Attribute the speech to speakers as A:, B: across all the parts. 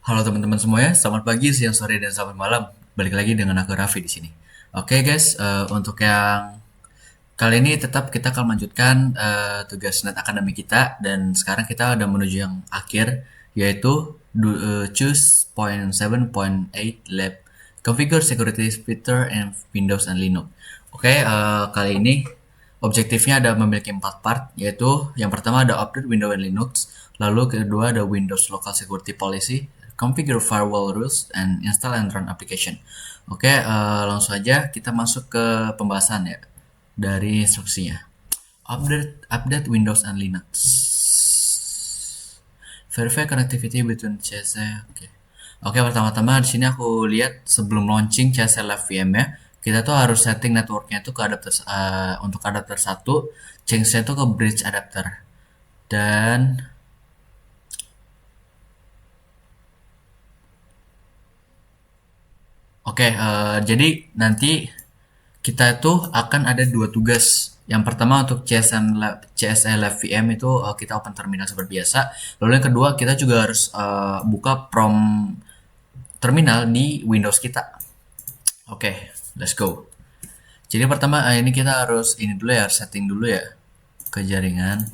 A: Halo teman-teman semuanya, selamat pagi, siang, sore, dan selamat malam. Balik lagi dengan aku Raffi di sini. Oke guys, untuk yang kali ini tetap kita akan melanjutkan tugas net akademi kita dan sekarang kita udah menuju yang akhir yaitu choose point 7.8 lab configure security feature and Windows and Linux. Oke, kali ini objektifnya ada memiliki 4 part, yaitu yang pertama ada update Windows and Linux, lalu kedua ada Windows Local Security Policy, configure firewall rules, and install and run application. Oke, langsung aja kita masuk ke pembahasan ya dari instruksinya. Update Windows and Linux. Verify connectivity between CSL. Oke. Oke, pertama-tama di sini aku lihat sebelum launching CSL Live VM ya, kita tuh harus setting networknya itu ke adapter untuk adapter 1, change-nya itu ke bridge adapter. Dan oke, jadi nanti kita itu akan ada dua tugas. Yang pertama untuk CSL Live VM itu kita open terminal seperti biasa. Lalu yang kedua kita juga harus buka prompt terminal di Windows kita. Oke, let's go. Jadi pertama ini kita harus ini dulu ya, setting dulu ya ke jaringan.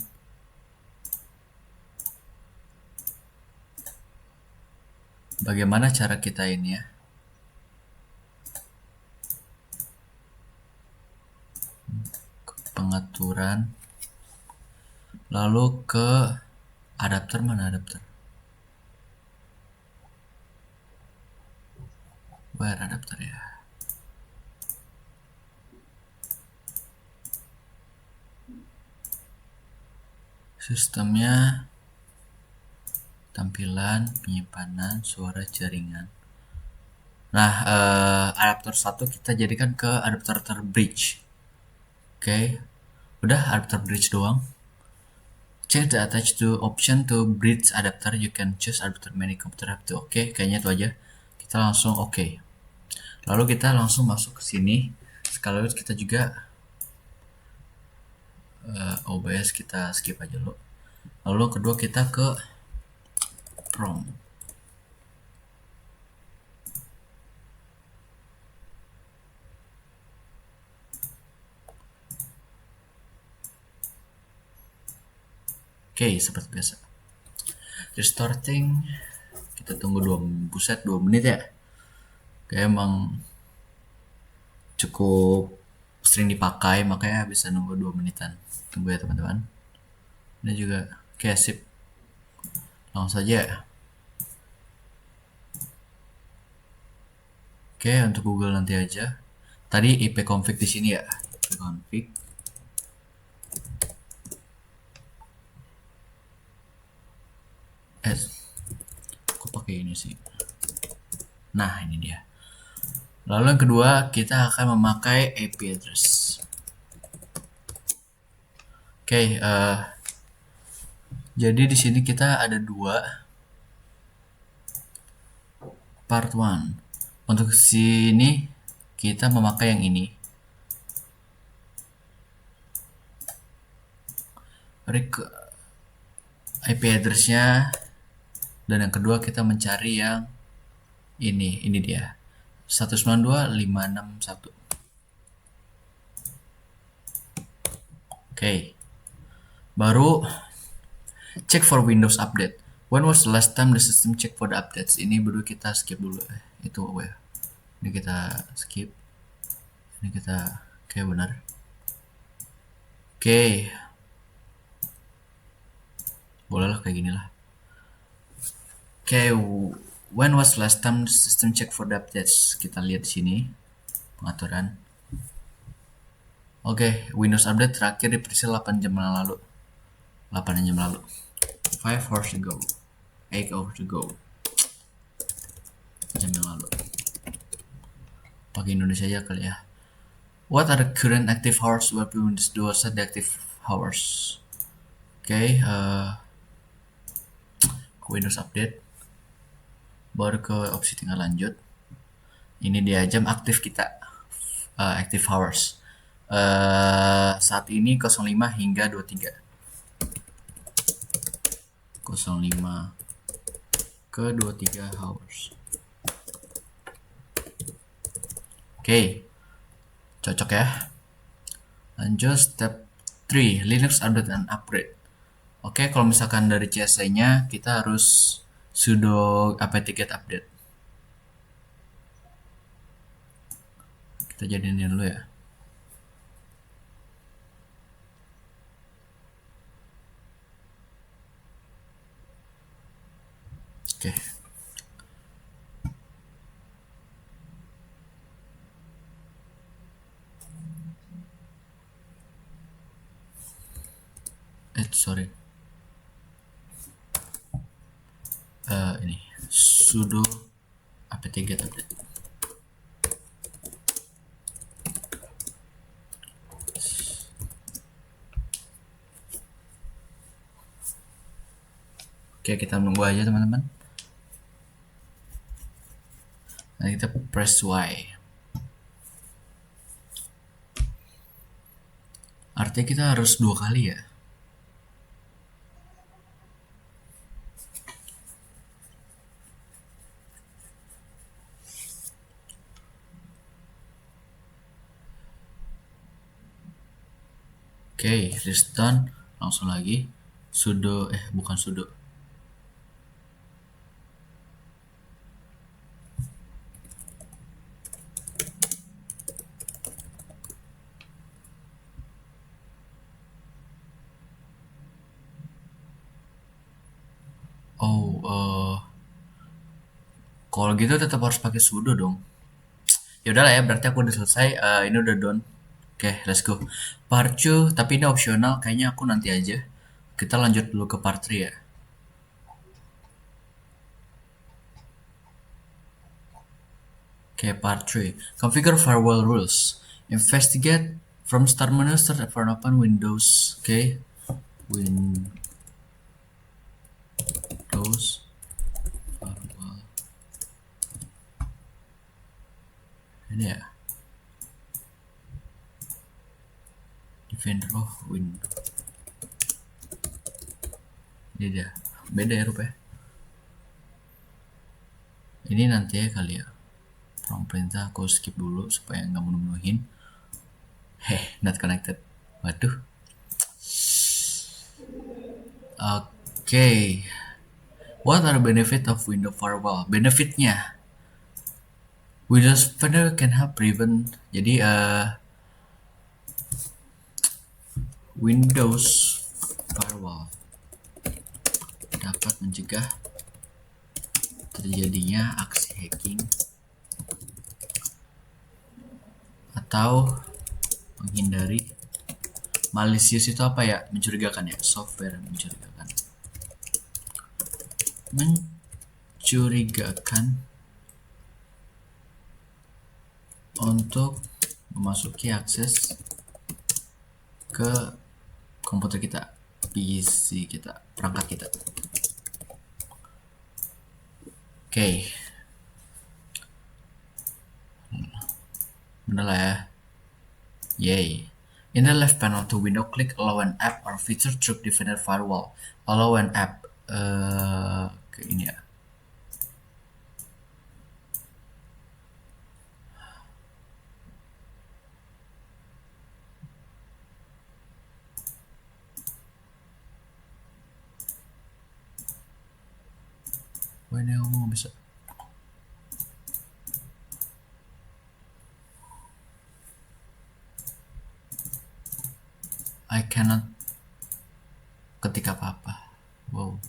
A: Bagaimana cara kita ini ya? Pengaturan. Lalu ke adapter, mana adapter? Where adapter ya? Sistemnya, tampilan, penyimpanan, suara jaringan. Nah, adapter 1 kita jadikan ke adapter bridge. Oke, udah adapter bridge doang. Check the attached to option to bridge adapter. You can choose adapter many computer have to. Oke, kayaknya itu aja. Kita langsung oke. Lalu kita langsung masuk ke sini. Sekaligus kita juga OBS kita skip aja dulu. Lalu kedua kita ke prompt. Oke, seperti biasa. Restarting. Kita tunggu 2 menit ya. Kayak emang cukup sering dipakai, makanya bisa nunggu 2 menitan. Tunggu ya teman-teman. Ini juga kayak sip. Langsung saja. Oke, untuk Google nanti aja. Tadi ipconfig di sini ya. Ipconfig. Kok pakai ini sih? Nah, ini dia. Lalu yang kedua, kita akan memakai IP address. Oke, jadi di sini kita ada dua. Part 1. Untuk sini kita memakai yang ini. IP address-nya, dan yang kedua kita mencari yang ini dia. 192.561. Oke. Baru check for Windows update. When was the last time the system check for the updates? Ini baru kita skip dulu. Itu ya. Ini kita skip. Ini kita kayak benar. Oke. Bolehlah kayak gini lah. Oke, when was last time the system check for the updates? Kita lihat di sini pengaturan. Oke, Windows update terakhir di preset 8 jam lalu. 8 jam lalu. 5 hours ago. 8 hours ago. Jam yang lalu. Pakai Indonesia aja kali ya. What are the current active hours? What Windows 2 set the active hours? Oke, Windows update, baru ke opsi tinggal lanjut. Ini dia jam aktif kita, active hours. Saat ini 05 hingga 23. 05 ke ke 23 hours. Oke, cocok ya. Lanjut step 3, Linux update and upgrade. Oke, kalau misalkan dari CSI-nya kita harus sudo apt-get update. Kita jadiin dulu ya. Oke. Sorry. Ini sudo apt-get update. Oke, kita menunggu aja teman-teman. Nah, kita press Y. Artinya kita harus 2 kali ya. Oke, restart langsung lagi. Sudo bukan sudo. Kalau gitu tetap harus pakai sudo dong. Ya udahlah ya, berarti aku udah selesai. Ini udah done. Oke, let's go. Part 2, tapi ini opsional. Kayaknya aku nanti aja. Kita lanjut dulu ke part 3 ya. Oke, part 3. Configure firewall rules. Investigate from start menu, start and open Windows. Oke. Windows firewall. Ini ya. Defender Windows. Ini dia. Beda ya rupanya. Ini nanti ya kali ya. From perintah aku skip dulu supaya nggak menuhin. Not connected. Waduh. Oke. What are the benefit of Windows Firewall? Benefitnya, Windows Defender can help prevent. Jadi Windows Firewall dapat mencegah terjadinya aksi hacking atau menghindari malicious. Itu apa ya? Mencurigakan ya, software mencurigakan untuk memasuki akses ke komputer kita, PC kita, perangkat kita. Oke. Bener lah ya. Yay. In the left panel to window, click allow an app or feature through Defender Firewall. Allow an app. Ke ini ya. Wah, ini ngomong bisa. I cannot ketik apa-apa. Wow,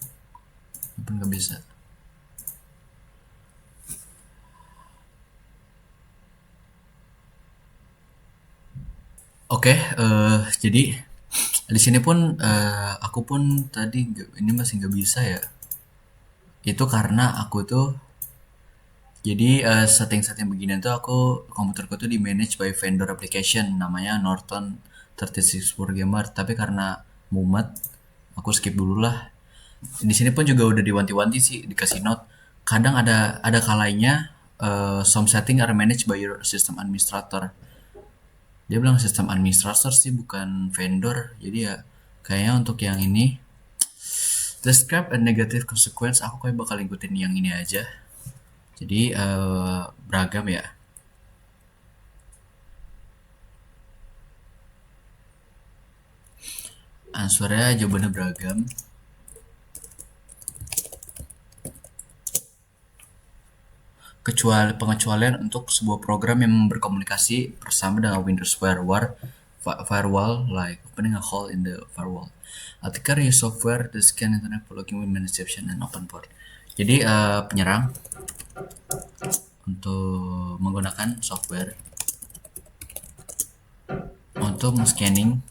A: ini pun nggak bisa. Oke, jadi di sini pun aku pun tadi ini masih nggak bisa ya. Itu karena aku tuh jadi setting-setting beginian tuh komputerku tuh di manage by vendor application namanya Norton 36 Gamer, tapi karena mumet aku skip dulu lah. Di sini pun juga udah diwanti-wanti sih, dikasih note. Kadang ada kalanya some setting are managed by your system administrator. Dia bilang system administrator sih, bukan vendor. Jadi ya kayaknya untuk yang ini Describe a negative consequence. Aku kayak bakal ngikutin yang ini aja. Jadi beragam ya. Answernya jawabannya beragam. Pengecualian untuk sebuah program yang berkomunikasi bersama dengan Windows firewall, like opening a hole in the firewall. Attacker use software that scan internet for login with exception and open port. Jadi penyerang untuk menggunakan software untuk men-scanning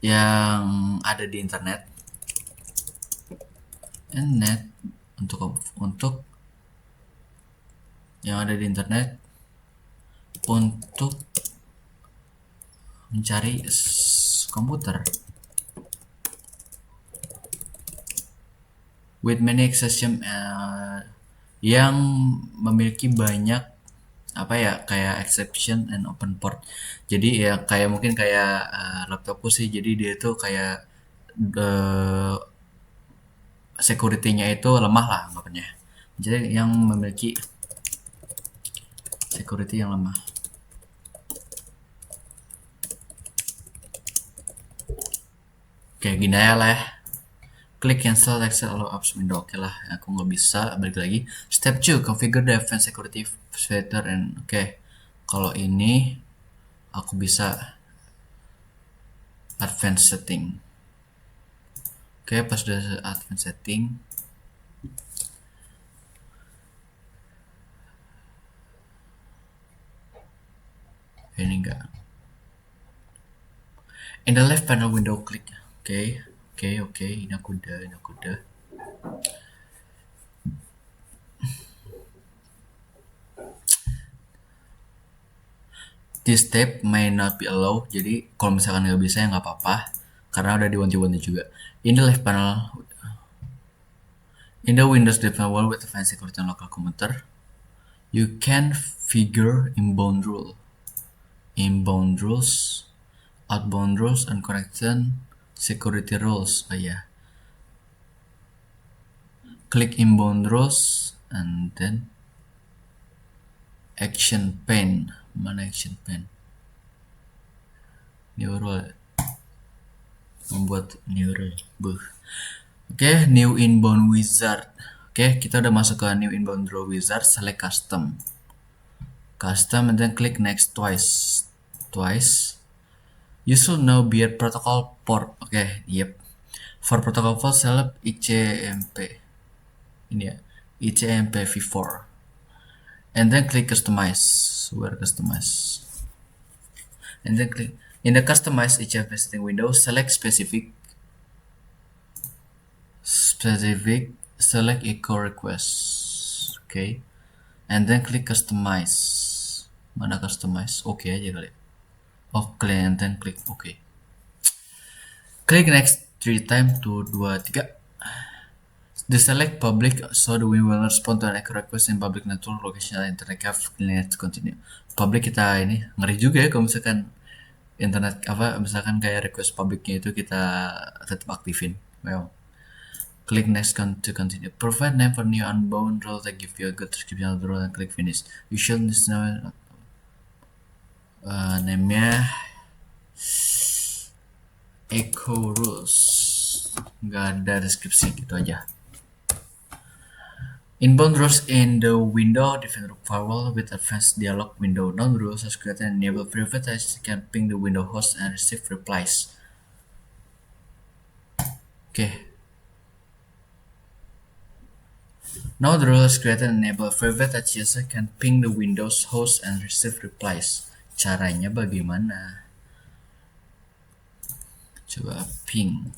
A: yang ada di internet untuk yang ada di internet untuk mencari komputer with many exception yang memiliki banyak apa ya, kayak exception and open port. Jadi ya kayak mungkin kayak laptopku sih, jadi dia tuh kayak security-nya itu lemah lah anggapannya. Jadi yang memiliki security yang lemah. Kayak gini ya lah. Klik cancel exit allow apps window. Oke lah, aku nggak bisa, balik lagi. Step 2, configure the advanced security filter and oke. Kalau ini aku bisa advanced setting. Oke, pas udah advanced setting, ini enggak. In the left panel window, klik. Oke. Ini aku udah. This step may not be allowed. Jadi kalau misalkan nggak bisa ya nggak apa-apa, karena udah diwanti-wanti juga. In the left panel, in the Windows Defender Wall with Advanced Security and Local Computer, you can figure inbound rules, outbound rules, and connection security rules. Oh ya. Klik inbound rules and then action pane. Mana action pane? New rule. Membuat new rule. Oke, new inbound wizard. Oke, kita udah masuk ke new inbound rule wizard. Select custom, and then click next twice. You should know BR protocol port. Oke, yep. For protocol port, select ICMP. Ini ya, ICMP v4. And then click customize. Where customize? And then click in the customize ICMP setting window. Select specific. Select echo request. Okay, and then click customize. Mana customize? Oke aja kali. Oh, and then click OK. Click next 3 times, 2, 3. Deselect public so the window will respond to an echo request in public network location internet cafe. Let's continue. Public kita ini ngeri juga ya kalau misalkan internet misalkan kayak request publicnya itu kita tetap aktifin. Well, click next to continue. Provide name for new unbound role that give you a good description of the role and click finish. You should know name-nya echo rules. Nggak ada deskripsi, gitu aja. Inbound rules in the window Defender firewall with advanced dialog window. Non rules are created and enable privilege can ping the window host and receive replies. Okay. Now the rules created and enable private user can ping the Windows host and receive replies. Caranya bagaimana? Coba ping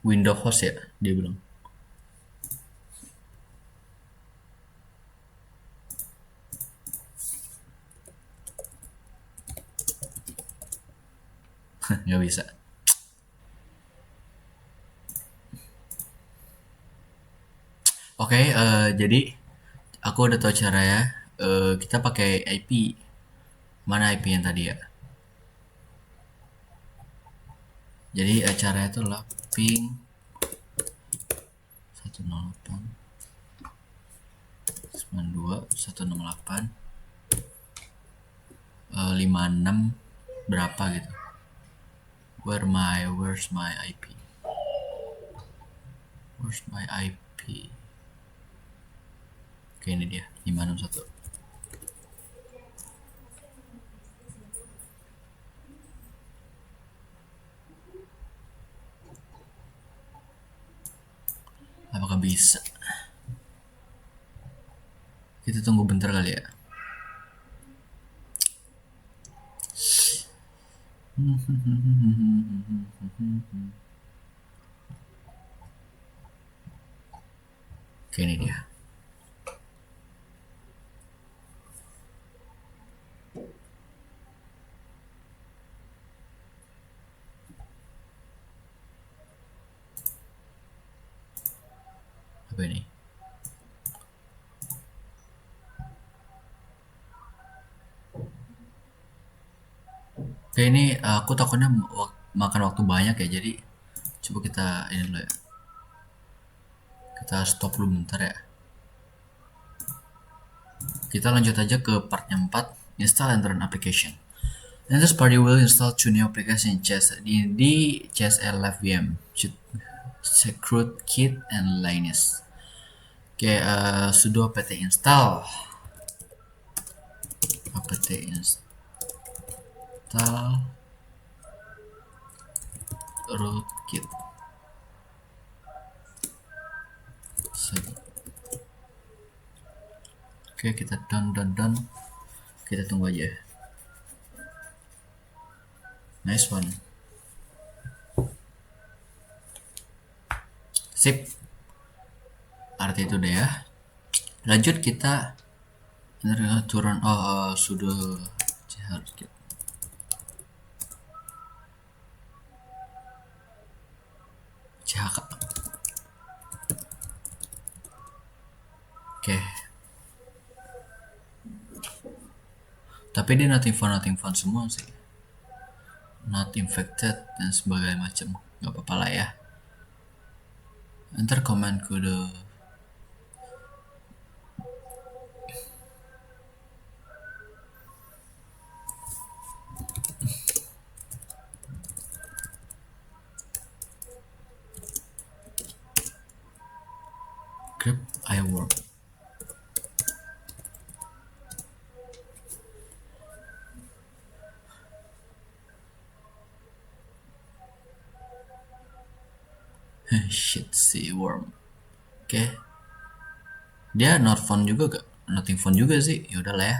A: Windows host ya, dia bilang. Nggak bisa. Oke, jadi aku udah tahu cara ya. Kita pakai IP. Mana IP yang tadi ya? Jadi acaranya itu adalah ping 108 92 168 56 berapa gitu. Where's my IP? Where's my IP? Oke, ini dia 561. Apakah bisa? Kita tunggu bentar kali ya. Oke, ini dia. Apa ini? Oke, ini aku takutnya makan waktu banyak ya, jadi coba kita ini dulu ya. Kita stop dulu bentar ya. Kita lanjut aja ke part yang 4, install and run application. In this part you will install two new application di CSL Live VM, Secret Kit and Linus. Oke, sudo apt install rootkit. Oke, kita done. Kita tunggu aja. Nice one. Sip. Arti itu deh ya. Lanjut kita turun sudo rootkit. CHK. Oke. Tapi dia nothing fun semua sih. Not infected dan sebagainya macam. Gak apa-apa lah ya. Ntar komen kode grep iWorm. Shit si worm. Oke. Dia not fun juga gak? Nothing fun juga sih. Ya udahlah ya.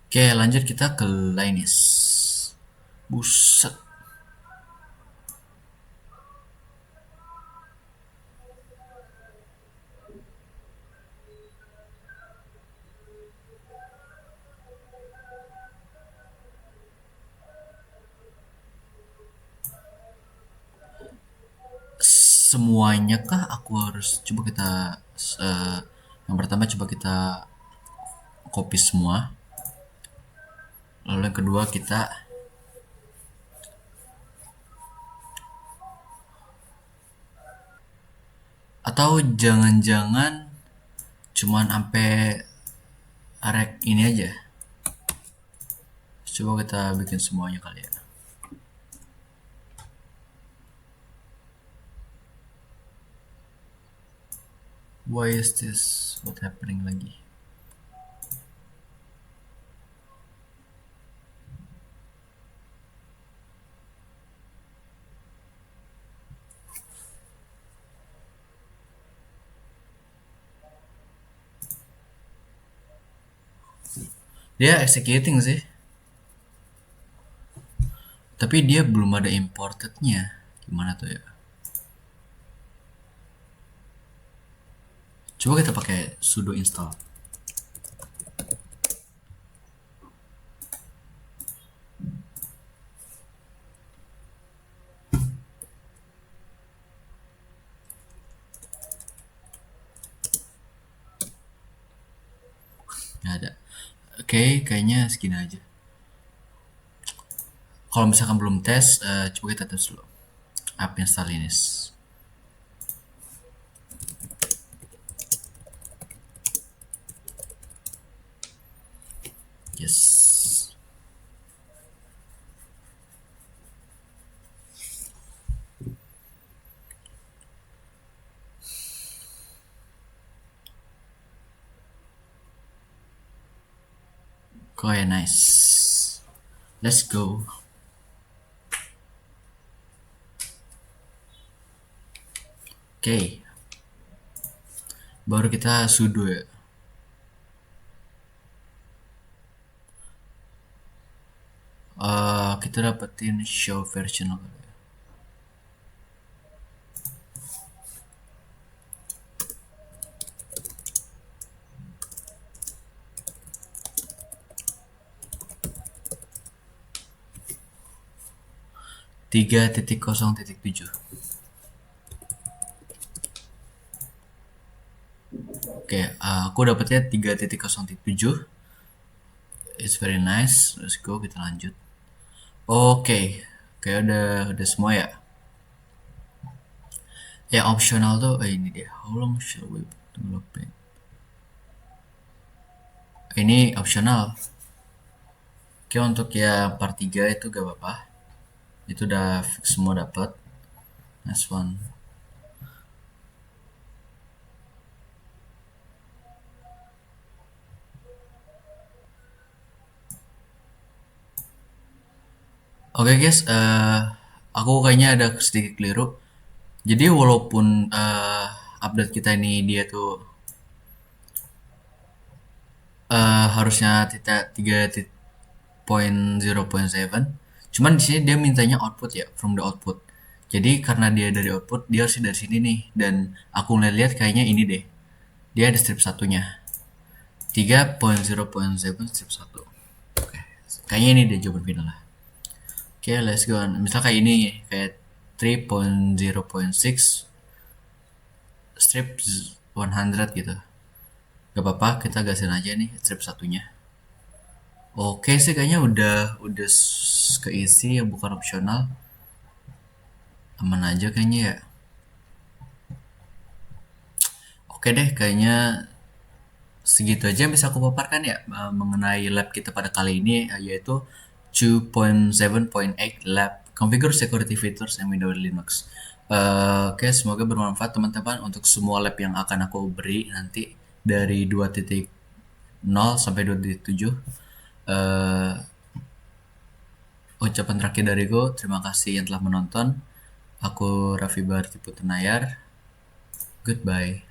A: Oke, lanjut kita ke Linus. Buset. Semuanya kah aku harus coba kita yang pertama coba kita copy semua, lalu yang kedua kita atau jangan-jangan cuman sampai rek ini aja, coba kita bikin semuanya kali ya. Why is this? What happening lagi? Dia executing sih. Tapi dia belum ada importednya. Gimana tuh ya? Coba kita pakai sudo install. Nggak ada. Oke, kayaknya segini aja. Kalau misalkan belum tes, coba kita tes dulu. App install Linux. Yes. Kok ya, nice. Let's go. Oke. Baru kita sudo ya. Kita dapetin show version apa ya? Tiga titik kosong titik tujuh. Oke, aku dapetnya 3.0.7. It's very nice. Let's go, kita lanjut. Oke, kayak udah semua ya. Ya optional tuh, ini dia. How long shall we develop it? Ini optional. Oke, untuk ya part 3 itu gak apa-apa. Itu udah fix semua dapat. Next one. Oke guys, aku kayaknya ada sedikit keliru. Jadi walaupun update kita ini dia tuh harusnya tiga point 0.7, cuman di sini dia mintanya output ya, from the output. Jadi karena dia dari output, dia harus dari sini nih. Dan aku lihat kayaknya ini deh, dia ada strip satunya, 3.0.7 strip 1. Oke, kayaknya ini deh jawaban final lah. Oke, let's go on. Misal kayak ini, kayak 3.0.6 strip 100 gitu. Gak apa-apa, kita gasin aja nih strip satunya. Oke sih, kayaknya udah keisi yang bukan opsional. Aman aja kayaknya ya. Oke deh, kayaknya segitu aja yang bisa aku paparkan ya, mengenai lab kita pada kali ini, yaitu 2.7.8 lab configure security features and Windows Linux. Oke, semoga bermanfaat teman-teman untuk semua lab yang akan aku beri nanti dari 2.0 sampai 2.7. Ucapan terakhir dariku, terima kasih yang telah menonton. Aku Raffi Barti Putenayar. Goodbye.